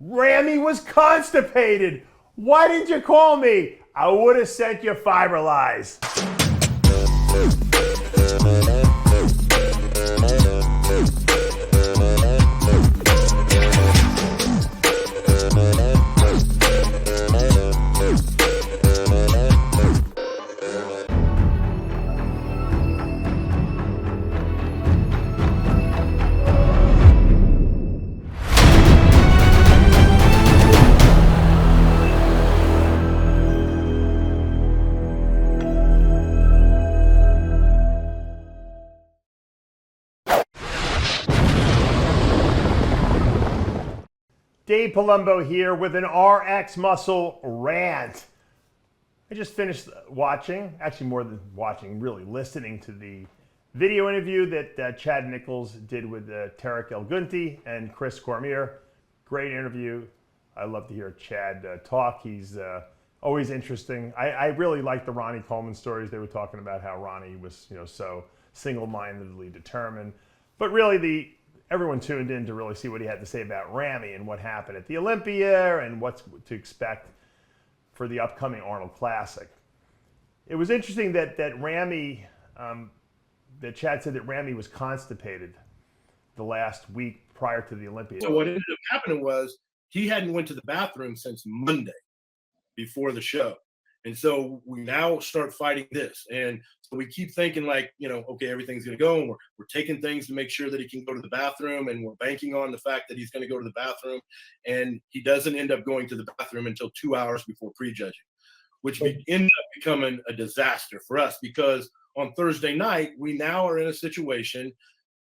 Ramy was constipated. Why didn't you call me? I would have sent you fiber lies. Dave Palumbo here with an RX Muscle rant. I just finished watching, actually more than watching, really listening to the video interview that Chad Nichols did with Tarek El Gunti and Chris Cormier. Great interview. I love to hear Chad talk. He's always interesting. I really like the Ronnie Coleman stories. They were talking about how Ronnie was, so single-mindedly determined. But really, everyone tuned in to really see what he had to say about Ramy and what happened at the Olympia and what to expect for the upcoming Arnold Classic. It was interesting that Ramy, that Chad said that Ramy was constipated the last week prior to the Olympia. So what ended up happening was he hadn't went to the bathroom since Monday before the show. And so we now start fighting this. And so we keep thinking like, okay, everything's going to go. And we're taking things to make sure that he can go to the bathroom. And we're banking on the fact that he's going to go to the bathroom. And he doesn't end up going to the bathroom until 2 hours before prejudging, which ended up becoming a disaster for us because on Thursday night, we now are in a situation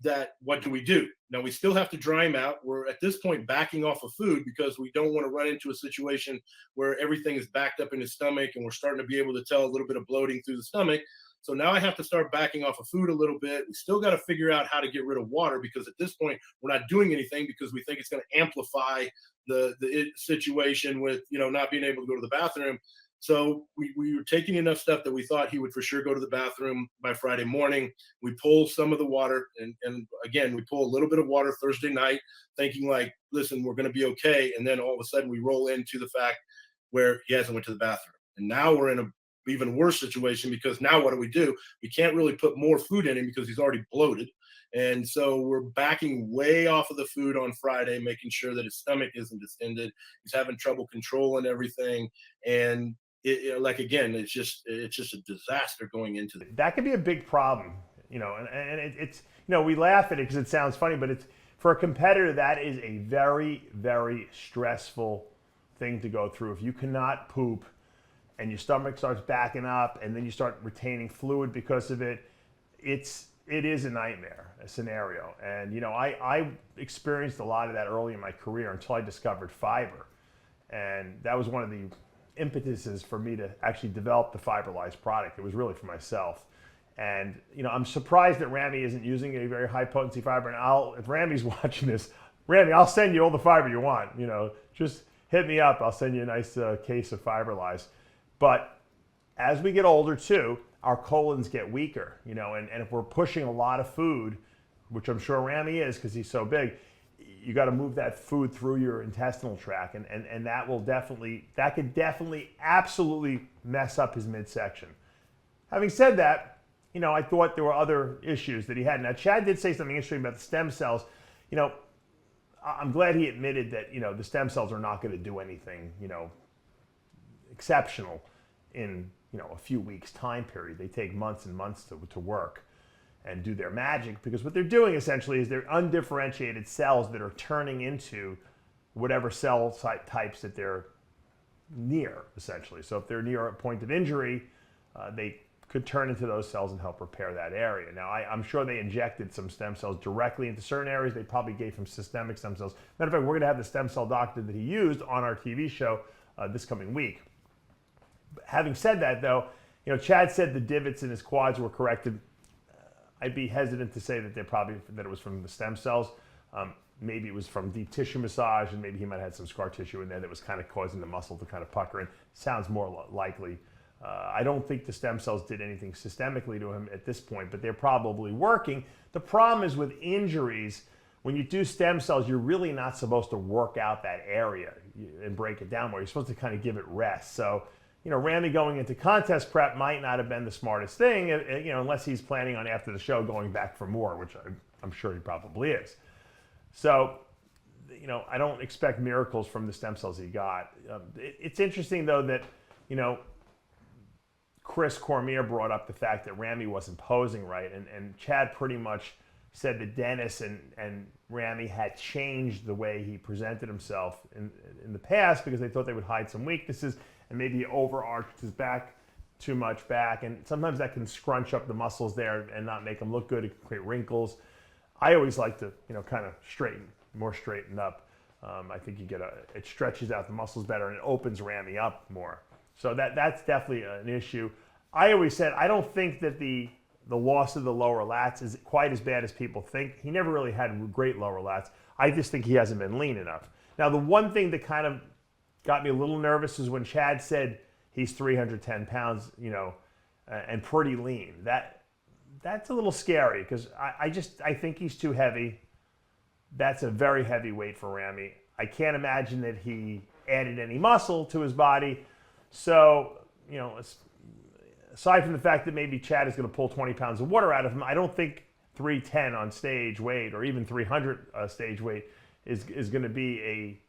that what do we do? Now we still have to dry him out. We're at this point backing off of food because we don't want to run into a situation where everything is backed up in his stomach and we're starting to be able to tell a little bit of bloating through the stomach. So now I have to start backing off of food a little bit. We still got to figure out how to get rid of water because at this point we're not doing anything because we think it's going to amplify the situation with, not being able to go to the bathroom. So we were taking enough stuff that we thought he would for sure go to the bathroom by Friday morning. We pull some of the water, and again, we pull a little bit of water Thursday night, thinking like, listen, we're going to be okay. And then all of a sudden we roll into the fact where he hasn't went to the bathroom. And now we're in a even worse situation because now what do? We can't really put more food in him because he's already bloated. And so we're backing way off of the food on Friday, making sure that his stomach isn't distended. He's having trouble controlling everything. And it's just a disaster going into that could be a big problem, and it's we laugh at it because it sounds funny, but it's for a competitor that is a very, very stressful thing to go through. If you cannot poop and your stomach starts backing up and then you start retaining fluid because of it, it is a nightmare, a scenario. And I experienced a lot of that early in my career until I discovered fiber, and that was one of the impetuses for me to actually develop the fiberlyzed product. It was really for myself. And I'm surprised that Ramy isn't using a very high potency fiber. And if Ramy's watching this, Ramy, I'll send you all the fiber you want. Just hit me up. I'll send you a nice case of fiberlyzed. But as we get older too, our colons get weaker. And if we're pushing a lot of food, which I'm sure Ramy is because he's so big, you got to move that food through your intestinal tract, and that could definitely absolutely mess up his midsection. Having said that, I thought there were other issues that he had. Now, Chad did say something interesting about the stem cells. I'm glad he admitted that the stem cells are not going to do anything exceptional in a few weeks time period. They take months and months to work and do their magic, because what they're doing essentially is they're undifferentiated cells that are turning into whatever cell types that they're near, essentially. So if they're near a point of injury, they could turn into those cells and help repair that area. Now, I'm sure they injected some stem cells directly into certain areas. They probably gave him systemic stem cells. Matter of fact, we're going to have the stem cell doctor that he used on our TV show this coming week. Having said that, though, Chad said the divots in his quads were corrected. I'd be hesitant to say that it was from the stem cells. Maybe it was from deep tissue massage, and maybe he might have had some scar tissue in there that was kind of causing the muscle to kind of pucker in. Sounds more likely. I don't think the stem cells did anything systemically to him at this point, but they're probably working. The problem is with injuries, when you do stem cells, you're really not supposed to work out that area and break it down more. You're supposed to kind of give it rest. So, Ramy going into contest prep might not have been the smartest thing, unless he's planning on after the show going back for more, which I'm sure he probably is. So, I don't expect miracles from the stem cells he got. It's interesting, though, that, Chris Cormier brought up the fact that Ramy wasn't posing right, and Chad pretty much said that Dennis and Ramy had changed the way he presented himself in the past because they thought they would hide some weaknesses, and maybe he overarched his back too much back, and sometimes that can scrunch up the muscles there and not make them look good. It can create wrinkles. I always like to, kind of straighten up. I think it stretches out the muscles better and it opens Ramy up more. So that's definitely an issue. I always said I don't think that the loss of the lower lats is quite as bad as people think. He never really had great lower lats. I just think he hasn't been lean enough. Now, the one thing that kind of got me a little nervous is when Chad said he's 310 pounds, and pretty lean. That's a little scary because I think he's too heavy. That's a very heavy weight for Ramy. I can't imagine that he added any muscle to his body. So, aside from the fact that maybe Chad is going to pull 20 pounds of water out of him, I don't think 310 on stage weight or even 300 stage weight is going to be a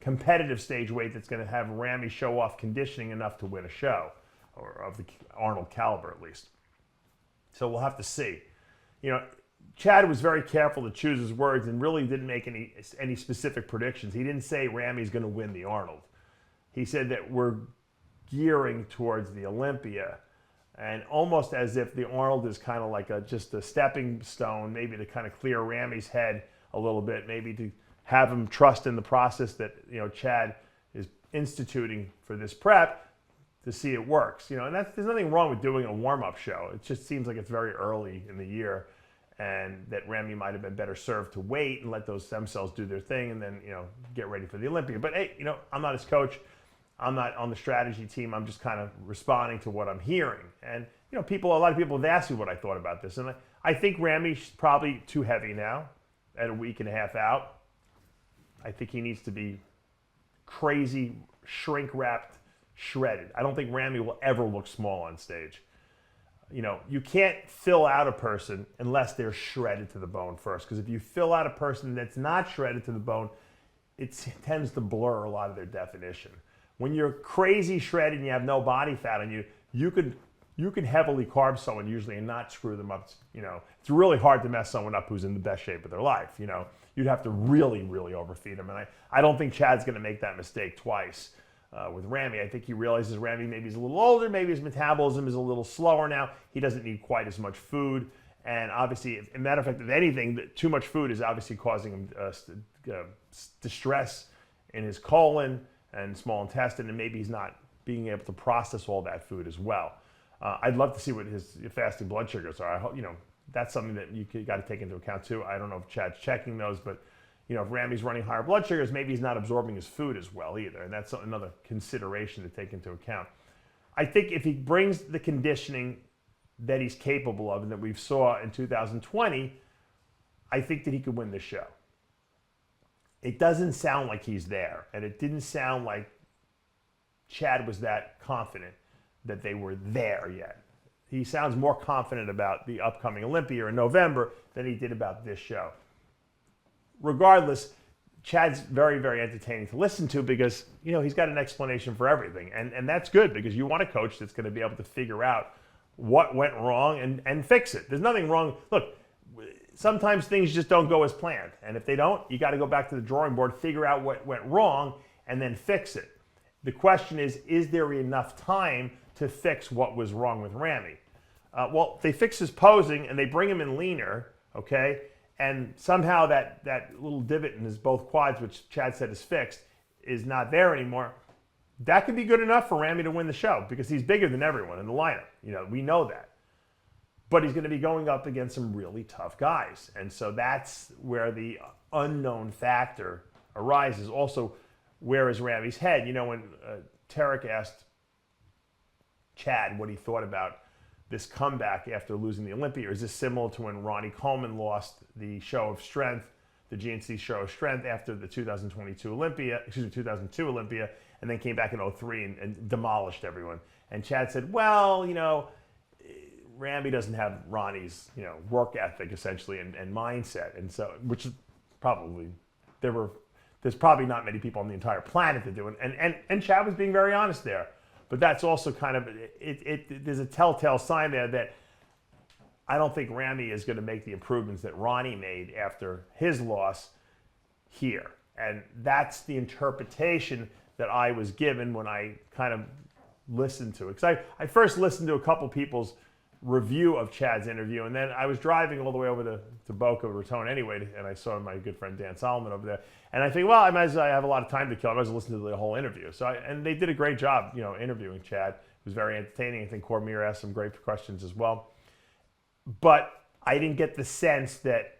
competitive stage weight that's going to have Ramy show off conditioning enough to win a show, or of the Arnold caliber at least. So we'll have to see. Chad was very careful to choose his words and really didn't make any specific predictions. He didn't say Ramy's going to win the Arnold. He said that we're gearing towards the Olympia, and almost as if the Arnold is kind of like just a stepping stone, maybe to kind of clear Ramy's head a little bit, maybe to have him trust in the process that Chad is instituting for this prep to see it works. And there's nothing wrong with doing a warm-up show. It just seems like it's very early in the year, and that Ramy might have been better served to wait and let those stem cells do their thing, and then get ready for the Olympia. But hey, I'm not his coach. I'm not on the strategy team. I'm just kind of responding to what I'm hearing. And a lot of people have asked me what I thought about this, and I think Ramy's probably too heavy now at a week and a half out. I think he needs to be crazy, shrink-wrapped, shredded. I don't think Ramy will ever look small on stage. You can't fill out a person unless they're shredded to the bone first, because if you fill out a person that's not shredded to the bone, it tends to blur a lot of their definition. When you're crazy shredded and you have no body fat on you, you can heavily carb someone usually and not screw them up. It's really hard to mess someone up who's in the best shape of their life. You'd have to really, really overfeed them. And I don't think Chad's going to make that mistake twice with Ramy. I think he realizes Ramy maybe he's a little older, maybe his metabolism is a little slower now. He doesn't need quite as much food. And obviously, as a matter of fact, if anything, too much food is obviously causing him distress in his colon and small intestine, and maybe he's not being able to process all that food as well. I'd love to see what his fasting blood sugars are. I hope, that's something that you got to take into account too. I don't know if Chad's checking those, but if Ramy's running higher blood sugars, maybe he's not absorbing his food as well either, and that's another consideration to take into account. I think if he brings the conditioning that he's capable of and that we saw in 2020, I think that he could win the show. It doesn't sound like he's there, and it didn't sound like Chad was that confident that they were there yet. He sounds more confident about the upcoming Olympia in November than he did about this show. Regardless, Chad's very, very entertaining to listen to because, he's got an explanation for everything. And that's good because you want a coach that's going to be able to figure out what went wrong and fix it. There's nothing wrong. Look, sometimes things just don't go as planned. And if they don't, you got to go back to the drawing board, figure out what went wrong, and then fix it. The question is there enough time to fix what was wrong with Ramy? Well, they fix his posing and they bring him in leaner, okay? And somehow that little divot in his both quads, which Chad said is fixed, is not there anymore. That could be good enough for Ramy to win the show because he's bigger than everyone in the lineup. We know that. But he's going to be going up against some really tough guys. And so that's where the unknown factor arises. Also, where is Ramy's head? When Tarek asked Chad what he thought about this comeback after losing the Olympia, is this similar to when Ronnie Coleman lost the show of strength the GNC Show of Strength after the 2002 Olympia, 2002 Olympia, and then came back in 03 and demolished everyone. And Chad said, well, Ramy doesn't have Ronnie's, work ethic essentially and mindset. And so, which is probably, there's probably not many people on the entire planet that do it. And Chad was being very honest there. But that's also kind of, there's a telltale sign there that I don't think Ramy is going to make the improvements that Ronnie made after his loss here. And that's the interpretation that I was given when I kind of listened to it. Because I first listened to a couple people's review of Chad's interview, and then I was driving all the way over to Boca Raton anyway, and I saw my good friend Dan Solomon over there. And I think, well, I have a lot of time to kill. I might as well listen to the whole interview. And they did a great job, interviewing Chad. It was very entertaining. I think Cormier asked some great questions as well. But I didn't get the sense that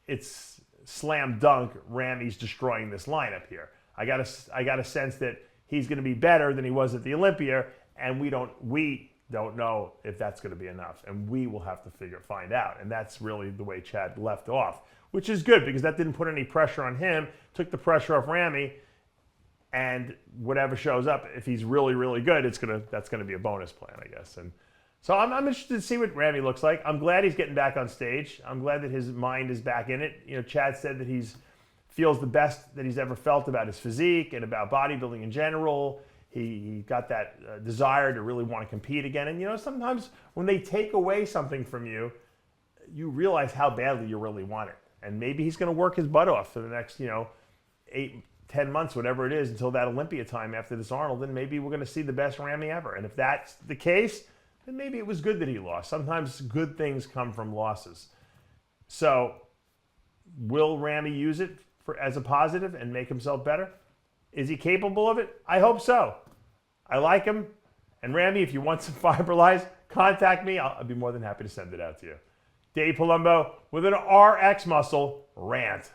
it's slam dunk Ramy's destroying this lineup here. I got a sense that he's going to be better than he was at the Olympia, and we don't know if that's going to be enough, and we will have to find out. And that's really the way Chad left off, which is good because that didn't put any pressure on him, took the pressure off Ramy, and whatever shows up, if he's really, really good, that's gonna be a bonus plan, I guess. And so I'm interested to see what Ramy looks like. I'm glad he's getting back on stage. I'm glad that his mind is back in it. Chad said that he feels the best that he's ever felt about his physique and about bodybuilding in general. He got that desire to really want to compete again. And, sometimes when they take away something from you, you realize how badly you really want it. And maybe he's going to work his butt off for the next, 8, 10 months, whatever it is, until that Olympia time after this Arnold. And maybe we're going to see the best Ramy ever. And if that's the case, then maybe it was good that he lost. Sometimes good things come from losses. So will Ramy use it as a positive and make himself better? Is he capable of it? I hope so. I like him. And Ramy, if you want some Fiberlize, contact me. I'll be more than happy to send it out to you. Dave Palumbo with an RX Muscle rant.